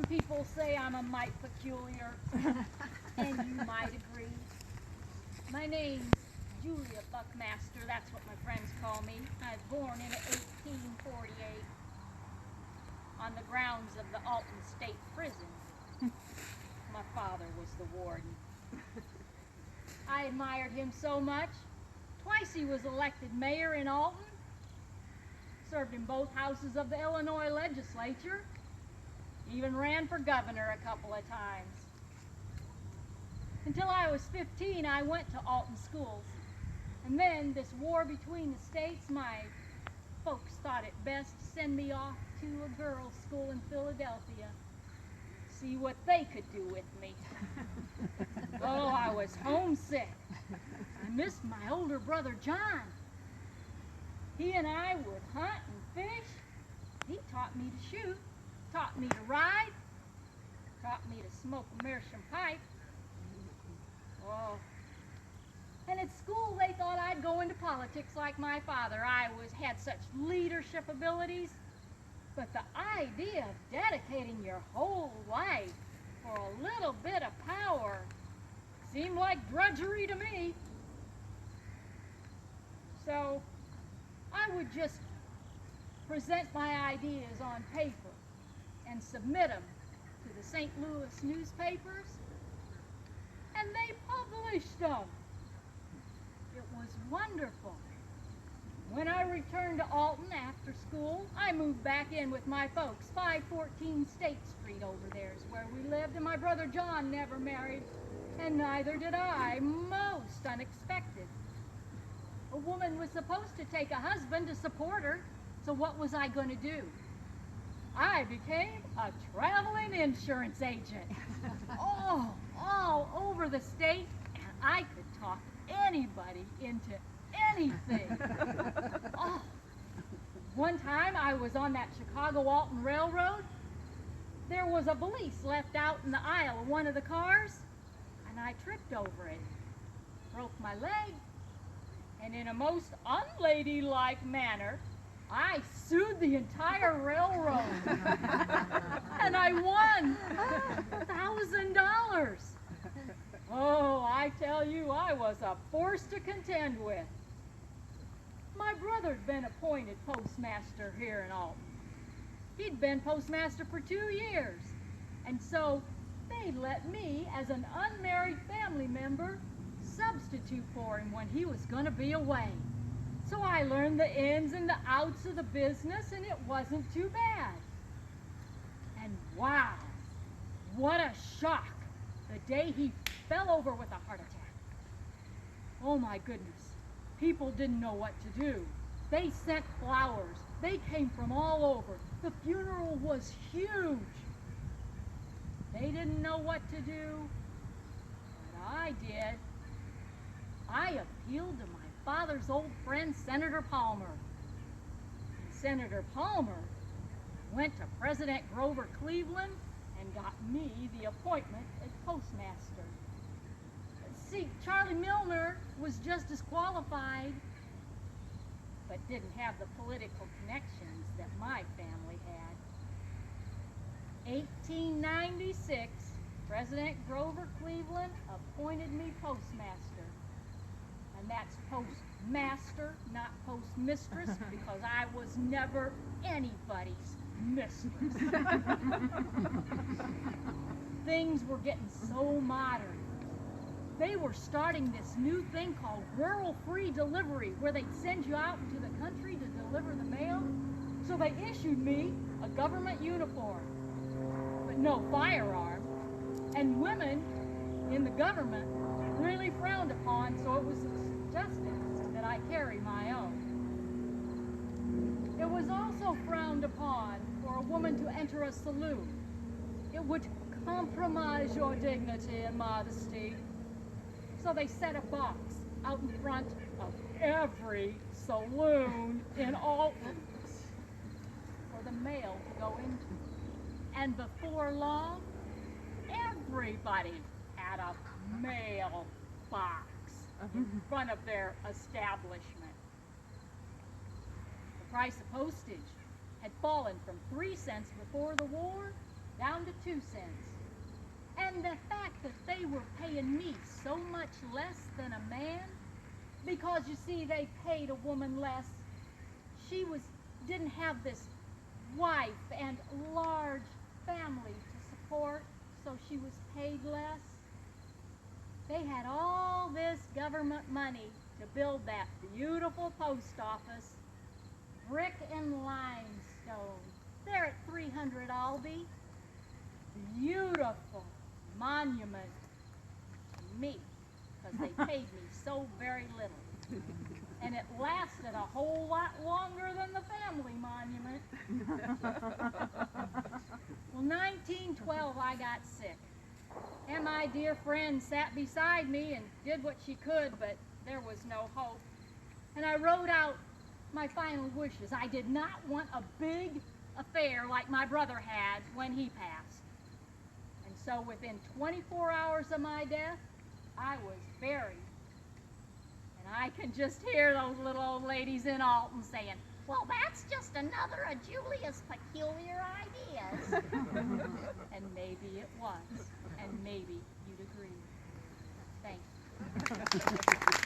People say I'm a mite peculiar, and you might agree. My name's Julia Buckmaster, that's what my friends call me. I was born in 1848 on the grounds of the Alton State Prison. My father was the warden. I admired him so much. Twice he was elected mayor in Alton, served in both houses of the Illinois legislature, even ran for governor a couple of times. Until I was 15, I went to Alton schools. And then this war between the states, my folks thought it best to send me off to a girls' school in Philadelphia. See what they could do with me. Oh, I was homesick. I missed my older brother, John. He and I would hunt and fish. He taught me to shoot, taught me to ride, taught me to smoke a meerschaum pipe. Oh. And at school, they thought I'd go into politics like my father. I had such leadership abilities. But the idea of dedicating your whole life for a little bit of power seemed like drudgery to me. So I would just present my ideas on paper and submit them to the St. Louis newspapers, and they published them. It was wonderful. When I returned to Alton after school, I moved back in with my folks. 514 State Street over there is where we lived, and my brother John never married, and neither did I. Most unexpected. A woman was supposed to take a husband to support her, so what was I going to do? I became a traveling insurance agent. Oh, all over the state, and I could talk anybody into anything. Oh, one time I was on that Chicago-Alton Railroad. There was a valise left out in the aisle of one of the cars, and I tripped over it, broke my leg, and in a most unladylike manner, I sued the entire railroad. And I won $1,000. Oh, I tell you, I was a force to contend with. My brother'd been appointed postmaster here in Alton. He'd been postmaster for 2 years, and so they let me, as an unmarried family member, substitute for him when he was going to be away. So I learned the ins and the outs of the business, and it wasn't too bad. And wow, what a shock the day he fell over with a heart attack. Oh my goodness, people didn't know what to do. They sent flowers. They came from all over. The funeral was huge. They didn't know what to do, but I did. I appealed to my father's old friend, Senator Palmer. And Senator Palmer went to President Grover Cleveland and got me the appointment as postmaster. See, Charlie Milner was just as qualified, but didn't have the political connections that my family had. 1896, President Grover Cleveland appointed me postmaster. And that's postmaster, not postmistress, because I was never anybody's mistress. Things were getting so modern. They were starting this new thing called rural free delivery, where they'd send you out into the country to deliver the mail. So they issued me a government uniform, but no firearm. And women in the government really frowned upon, so it was suggested that I carry my own. It was also frowned upon for a woman to enter a saloon. It would compromise your dignity and modesty. So they set a box out in front of every saloon in Alton for the mail to go into. And before long, everybody had a mail box in front of their establishment. The price of postage had fallen from 3 cents before the war down to 2 cents. And the fact that they were paying me so much less than a man, because you see, they paid a woman less. She didn't have this wife and large family to support, so she was paid less. They had all this government money to build that beautiful post office, brick and limestone, there at 300 Albee. Beautiful monument to me, because they paid me so very little. And it lasted a whole lot longer than the family monument. Well, 1912, I got sick. And my dear friend sat beside me and did what she could, but there was no hope. And I wrote out my final wishes. I did not want a big affair like my brother had when he passed. And so within 24 hours of my death, I was buried. And I can just hear those little old ladies in Alton saying, "Well, that's just another of Julia's peculiar ideas." And maybe it was, and maybe you'd agree. Thank you.